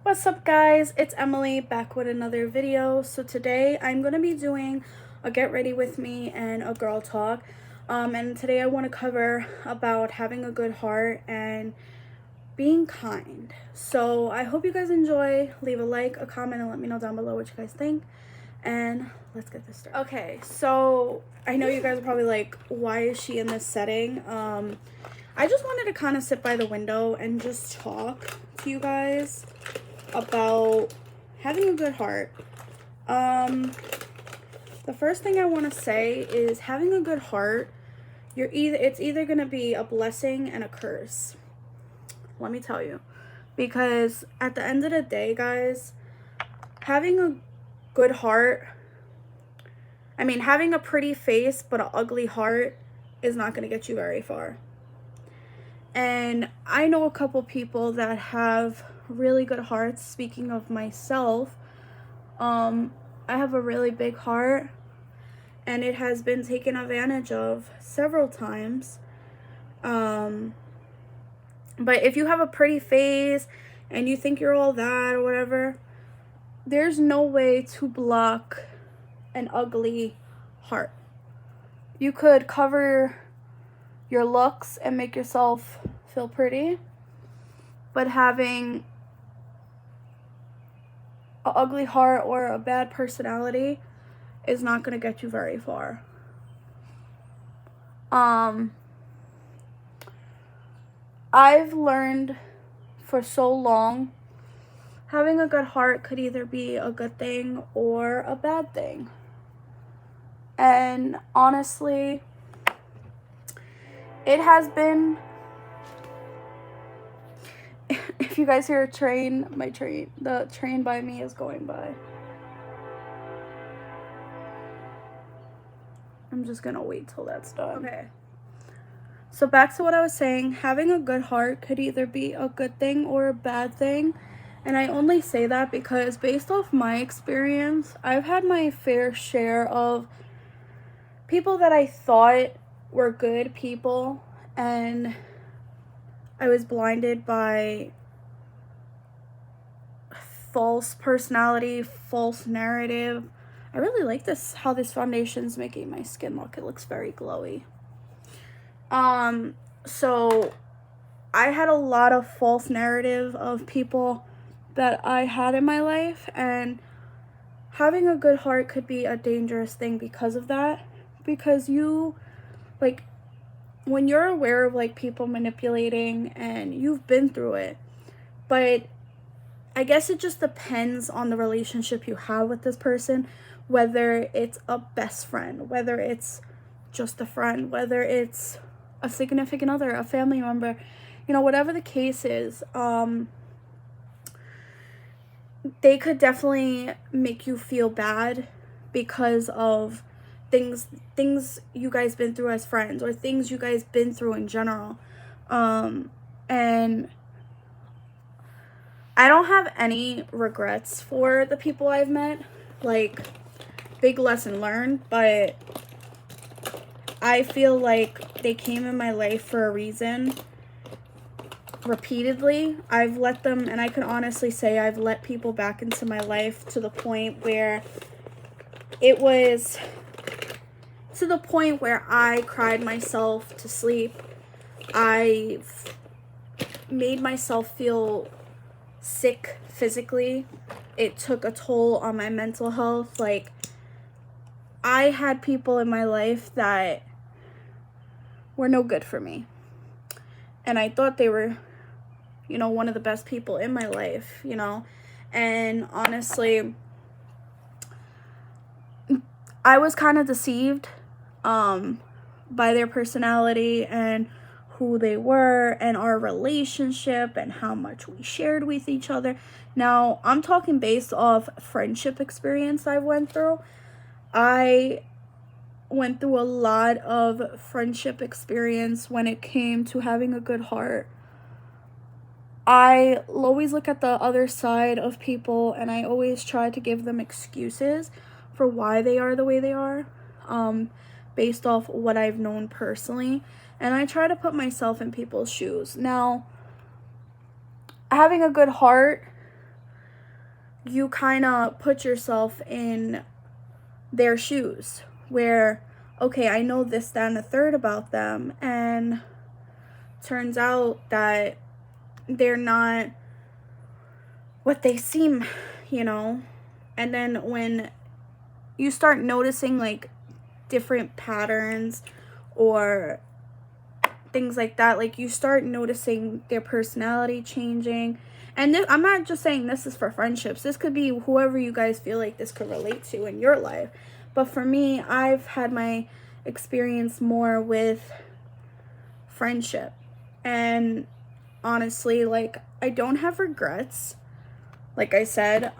What's up, guys? It's Emily back with another video. So today I'm going to be doing a get ready with me and a girl talk. And today I want to cover about having a good heart and being kind. So I hope you guys enjoy. Leave a like, a comment, and let me know down below what you guys think. And let's get this started. Okay, so I know you guys are probably like, why is she in this setting? I just wanted to kind of sit by the window and just talk to you guys about having a good heart. The first thing I want to say is having a good heart, it's either going to be a blessing and a curse. Let me tell you. Because at the end of the day, guys, having a good heart, having a pretty face but an ugly heart is not going to get you very far. And I know a couple people that have really good hearts. Speaking of myself, I have a really big heart and it has been taken advantage of several times. But if you have a pretty face and you think you're all that or whatever, there's no way to block an ugly heart. You could cover your looks and make yourself feel pretty, but having an ugly heart or a bad personality is not going to get you very far. I've learned for so long having a good heart could either be a good thing or a bad thing. And honestly, it has been, if you guys hear a train, the train by me is going by. I'm just gonna wait till that's done. Okay. So back to what I was saying, having a good heart could either be a good thing or a bad thing. And I only say that because based off my experience, I've had my fair share of people that I thought were good people, and I was blinded by false personality, false narrative. I really like how this foundation's making my skin look. It looks very glowy. So I had a lot of false narrative of people that I had in my life, and having a good heart could be a dangerous thing because of that. Because when you're aware of people manipulating and you've been through it, but I guess it just depends on the relationship you have with this person, whether it's a best friend, whether it's just a friend, whether it's a significant other, a family member, whatever the case is, they could definitely make you feel bad because of things you guys been through as friends, or things you guys been through in general. And I don't have any regrets for the people I've met, big lesson learned, but I feel like they came in my life for a reason. Repeatedly, I've let them, and I can honestly say I've let people back into my life to the point where it was to the point where I cried myself to sleep. I made myself feel sick physically. It took a toll on my mental health. I had people in my life that were no good for me, and I thought they were one of the best people in my life, and honestly, I was kind of deceived by their personality and who they were and our relationship and how much we shared with each other. Now, I'm talking based off friendship experience I went through. I went through a lot of friendship experience when it came to having a good heart. I always look at the other side of people, and I always try to give them excuses for why they are the way they are, based off what I've known personally. And I try to put myself in people's shoes. Now, having a good heart you kind of put yourself in their shoes where, okay, I know this, that, and the third about them, and turns out that they're not what they seem, you know? And then when you start noticing like different patterns or things like that, like you start noticing their personality changing. And I'm not just saying this is for friendships. This could be whoever you guys feel like this could relate to in your life. But for me, I've had my experience more with friendship. And honestly, like, I don't have regrets, like I said,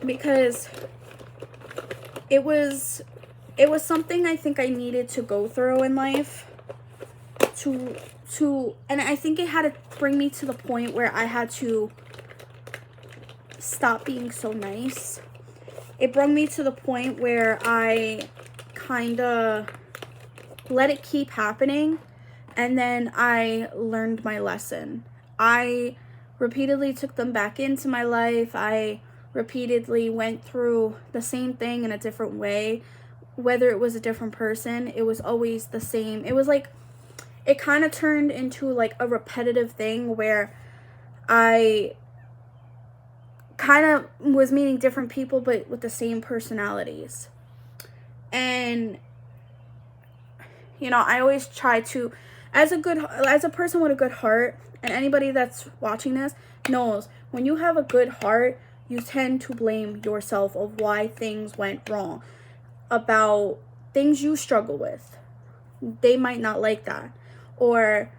because it was something I think I needed to go through in life and I think it had to bring me to the point where I had to stop being so nice. It brought me to the point where I kind of let it keep happening, and then I learned my lesson. I repeatedly took them back into my life. I repeatedly went through the same thing in a different way. Whether it was a different person, it was always the same. It was like, it kind of turned into like a repetitive thing where I kind of was meeting different people but with the same personalities. And you know, I always try to, as a person with a good heart, and anybody that's watching this knows, when you have a good heart, you tend to blame yourself of why things went wrong, about things you struggle with. They might not like that. Or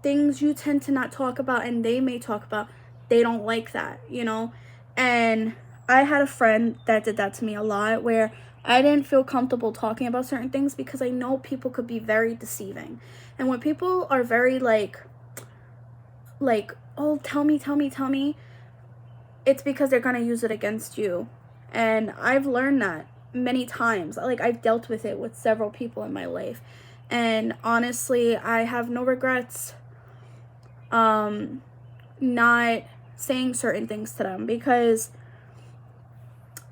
things you tend to not talk about and they may talk about, they don't like that, you know? And I had a friend that did that to me a lot, where I didn't feel comfortable talking about certain things because I know people could be very deceiving. And when people are very like, oh, tell me, it's because they're gonna use it against you. And I've learned that many times. Like, I've dealt with it with several people in my life. And honestly, I have no regrets not saying certain things to them, because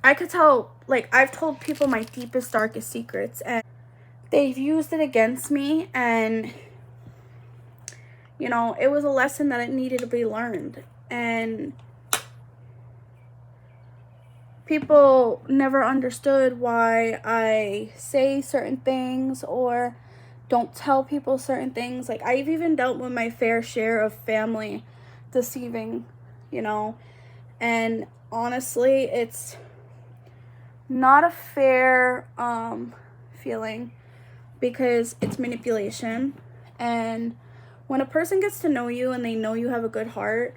I could tell, like, I've told people my deepest, darkest secrets, and they've used it against me. And, you know, it was a lesson that it needed to be learned. And people never understood why I say certain things or don't tell people certain things. Like, I've even dealt with my fair share of family deceiving, you know. And honestly, it's not a fair feeling, because it's manipulation. And when a person gets to know you and they know you have a good heart,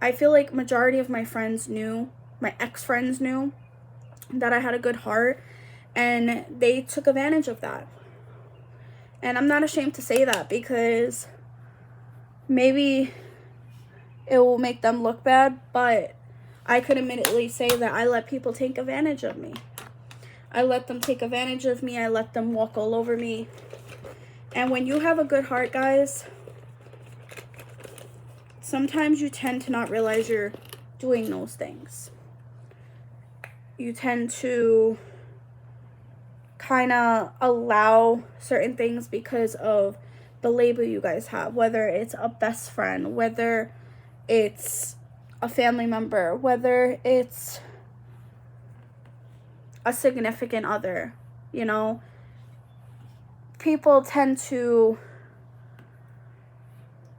I feel like majority of my friends knew, my ex-friends knew that I had a good heart, and they took advantage of that. And I'm not ashamed to say that, because maybe it will make them look bad, but I could admittedly say that I let people take advantage of me. I let them take advantage of me. I let them walk all over me. And when you have a good heart, guys, sometimes you tend to not realize you're doing those things. You tend to kind of allow certain things because of the label you guys have, whether it's a best friend, whether it's a family member, whether it's a significant other, you know. People tend to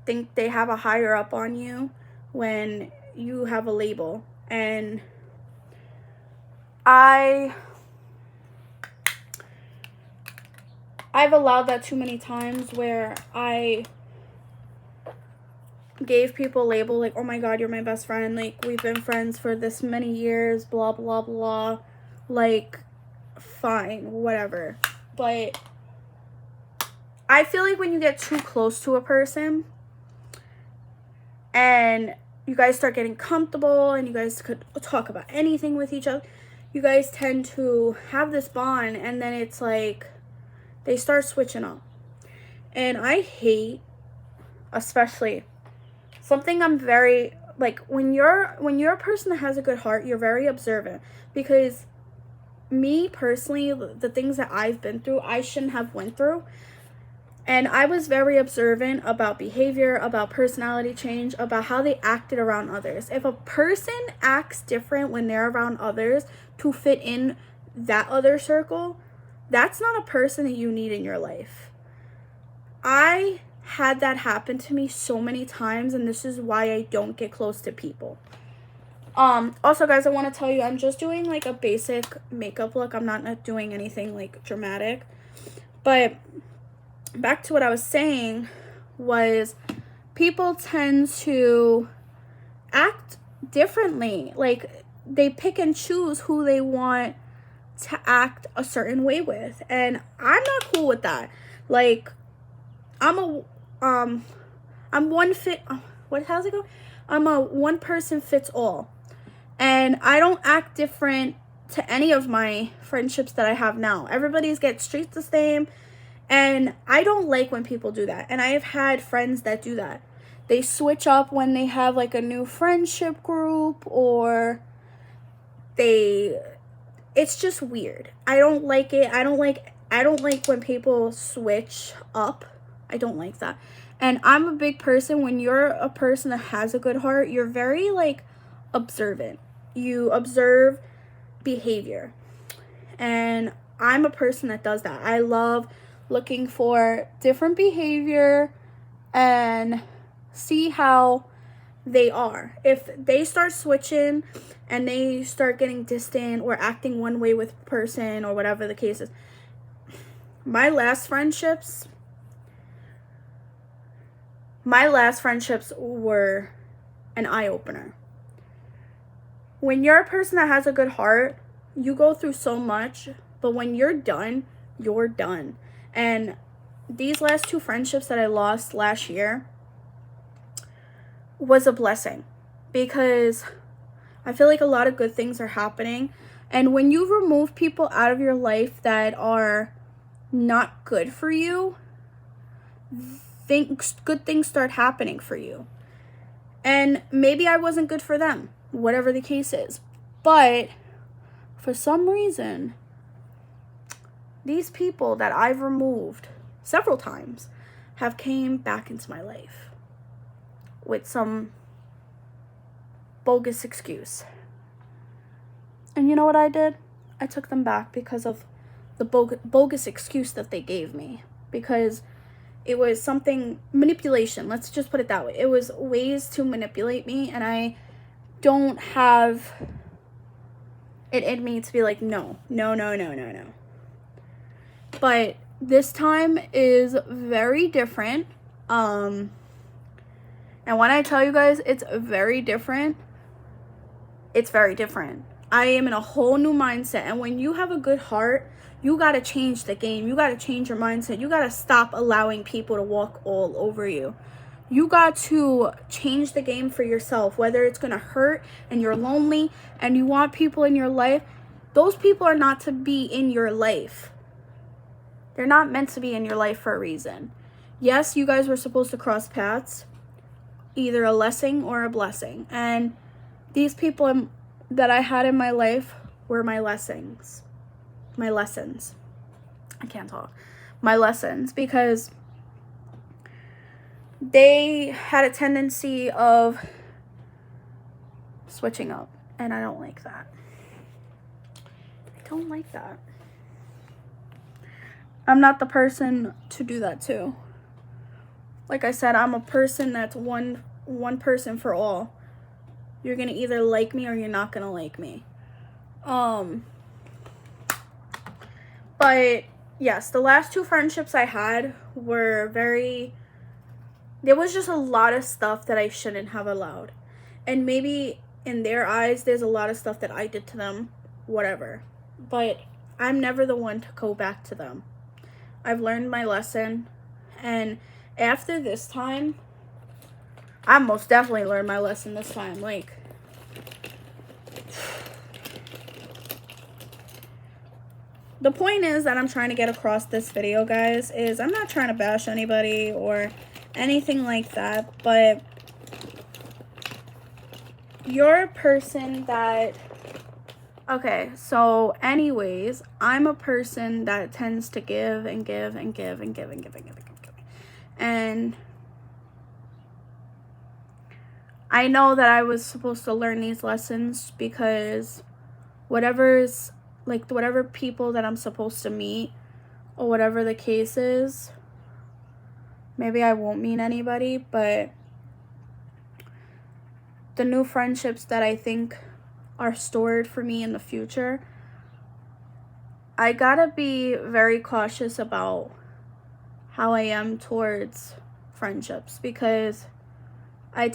think they have a higher up on you when you have a label. And I've allowed that too many times, where I gave people a label like, oh my god, you're my best friend, like, we've been friends for this many years, blah blah blah, like, fine, whatever. But I feel like when you get too close to a person and you guys start getting comfortable and you guys could talk about anything with each other, you guys tend to have this bond, and then it's like they start switching up. And I hate, especially, something I'm very like when you're a person that has a good heart, you're very observant. Because me personally, the things that I've been through, I shouldn't have went through. And I was very observant about behavior, about personality change, about how they acted around others. If a person acts different when they're around others to fit in that other circle, that's not a person that you need in your life. I had that happen to me so many times, and this is why I don't get close to people. Also, guys, I want to tell you, I'm just doing like a basic makeup look. I'm not doing anything like dramatic. But back to what I was saying was, people tend to act differently. Like, they pick and choose who they want to act a certain way with, and I'm not cool with that. Like, I'm a one person fits all, and I don't act different to any of my friendships that I have now. Everybody's gets treated the same, and I don't like when people do that. And I have had friends that do that. They switch up when they have like a new friendship group, or it's just weird. I don't like it. I don't like when people switch up. I don't like that. And I'm a big person. When you're a person that has a good heart, you're very like observant. You observe behavior. And I'm a person that does that. I love looking for different behavior and see how they are. If they start switching and they start getting distant or acting one way with a person or whatever the case is. My last friendships were an eye-opener. When you're a person that has a good heart, you go through so much, but when you're done, you're done. And these last 2 friendships that I lost last year was a blessing, because I feel like a lot of good things are happening. And when you remove people out of your life that are not good for you, good things start happening for you. And maybe I wasn't good for them, whatever the case is. But for some reason, these people that I've removed several times have came back into my life with some bogus excuse. And you know what I did? I took them back because of the bogus excuse that they gave me. Because it was something, manipulation. Let's just put it that way. It was ways to manipulate me, and I don't have it in me to be like, no. But this time is very different. And when I tell you guys it's very different, it's very different. I am in a whole new mindset. And when you have a good heart, you got to change the game. You got to change your mindset. You got to stop allowing people to walk all over you. You got to change the game for yourself, whether it's going to hurt and you're lonely and you want people in your life. Those people are not to be in your life. They're not meant to be in your life for a reason. Yes, you guys were supposed to cross paths, either a lesson or a blessing. And these people that I had in my life were my lessons. I can't talk. My lessons, because they had a tendency of switching up, and I don't like that. I'm not the person to do that to. Like I said, I'm a person that's one person for all. You're gonna either like me or you're not gonna like me. But yes, the last 2 friendships I had were there was just a lot of stuff that I shouldn't have allowed. And maybe in their eyes, there's a lot of stuff that I did to them, whatever. But I'm never the one to go back to them. I've learned my lesson. And after this time, I most definitely learned my lesson this time. Like, the point is that I'm trying to get across this video, guys, is I'm not trying to bash anybody or anything like that, but you're a person that, okay, so anyways, I'm a person that tends to give and give and give and give and give and give and give and give. And I know that I was supposed to learn these lessons because whatever people that I'm supposed to meet or whatever the case is, maybe I won't meet anybody, but the new friendships that I think are stored for me in the future, I gotta be very cautious about how I am towards friendships, because I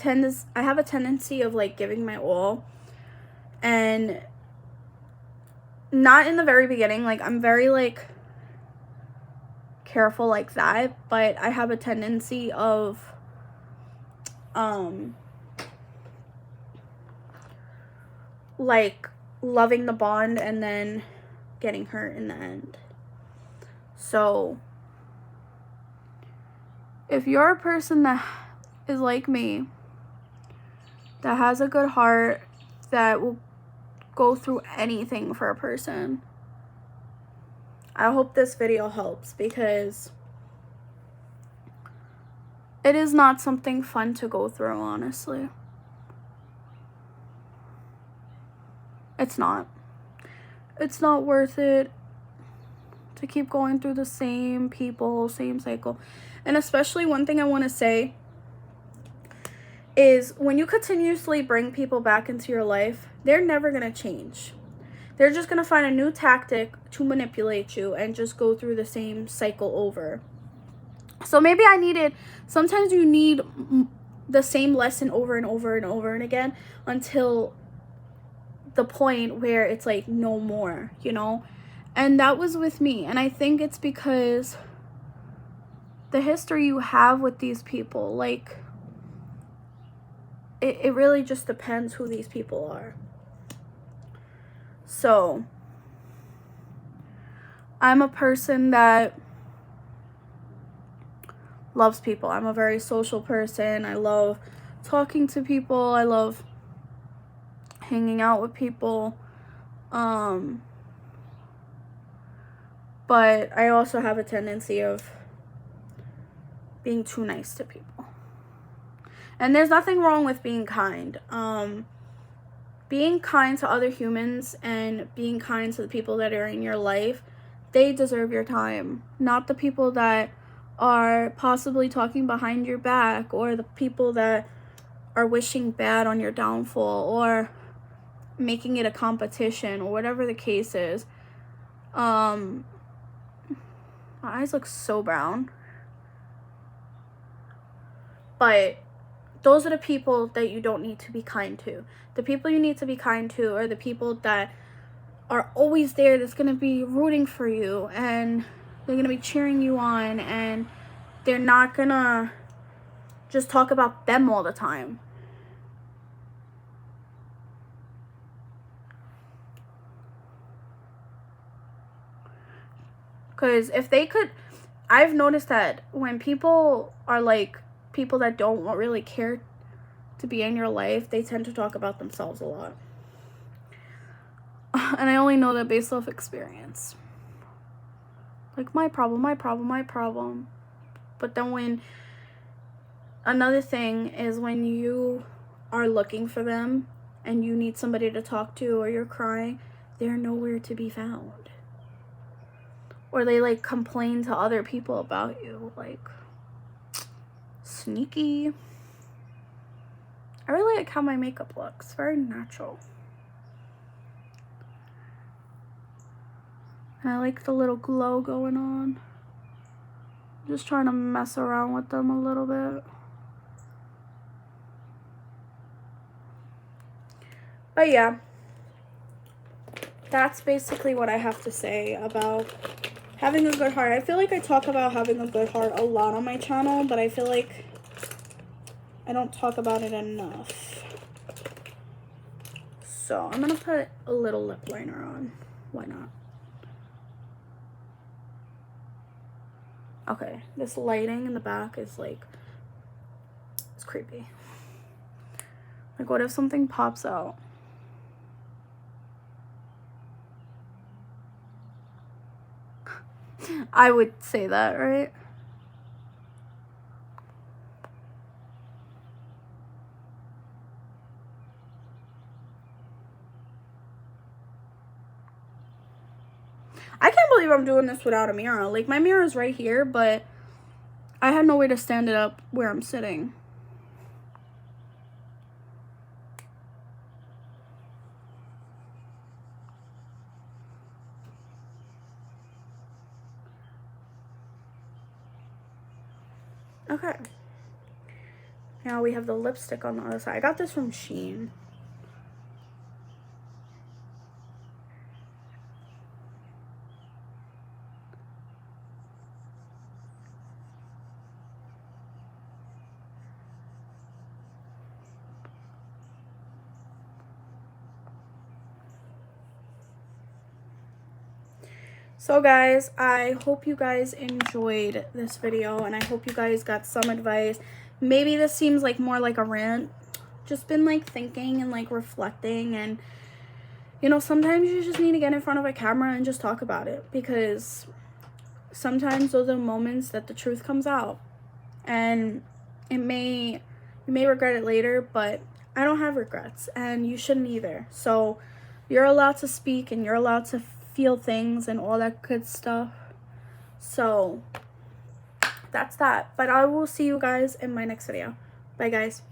have a tendency of like giving my all, and not in the very beginning, like I'm very like careful like that, but I have a tendency of like loving the bond and then getting hurt in the end. So if you're a person that is like me, that has a good heart, that will go through anything for a person, I hope this video helps, because it is not something fun to go through, honestly. It's not. It's not worth it to keep going through the same people, same cycle. And especially one thing I want to say is, when you continuously bring people back into your life, they're never going to change. They're just going to find a new tactic to manipulate you and just go through the same cycle over. So maybe sometimes you need the same lesson over and over and over and again until the point where it's like no more, you know? And that was with me. And I think it's because the history you have with these people, like, it really just depends who these people are. So I'm a person that loves people. I'm a very social person. I love talking to people. I love hanging out with people. But I also have a tendency of being too nice to people. And there's nothing wrong with being kind. Being kind to other humans and being kind to the people that are in your life, they deserve your time. Not the people that are possibly talking behind your back, or the people that are wishing bad on your downfall, or making it a competition, or whatever the case is. My eyes look so brown. But those are the people that you don't need to be kind to. The people you need to be kind to are the people that are always there, that's going to be rooting for you, and they're going to be cheering you on, and they're not going to just talk about them all the time. Because if they could, I've noticed that when people are like people that don't really care to be in your life, they tend to talk about themselves a lot. And I only know that based off experience. Like, my problem. But then another thing is, when you are looking for them and you need somebody to talk to, or you're crying, they're nowhere to be found. Or they like complain to other people about you. Like, sneaky. I really like how my makeup looks. Very natural. And I like the little glow going on. Just trying to mess around with them a little bit. But yeah, that's basically what I have to say about having a good heart. I feel like I talk about having a good heart a lot on my channel, but I feel like I don't talk about it enough. So I'm gonna put a little lip liner on. Why not? Okay, this lighting in the back is like, it's creepy. Like, what if something pops out? I would say that, right? I can't believe I'm doing this without a mirror. Like, my mirror is right here, but I had no way to stand it up where I'm sitting. Okay. Now we have the lipstick on the other side. I got this from Shein. So guys, I hope you guys enjoyed this video, and I hope you guys got some advice. Maybe this seems like more like a rant. Just been like thinking and like reflecting, and you know, sometimes you just need to get in front of a camera and just talk about it, because sometimes those are moments that the truth comes out, and you may regret it later, but I don't have regrets, and you shouldn't either. So you're allowed to speak, and you're allowed to feel things and all that good stuff. So that's that. But I will see you guys in my next video. Bye guys.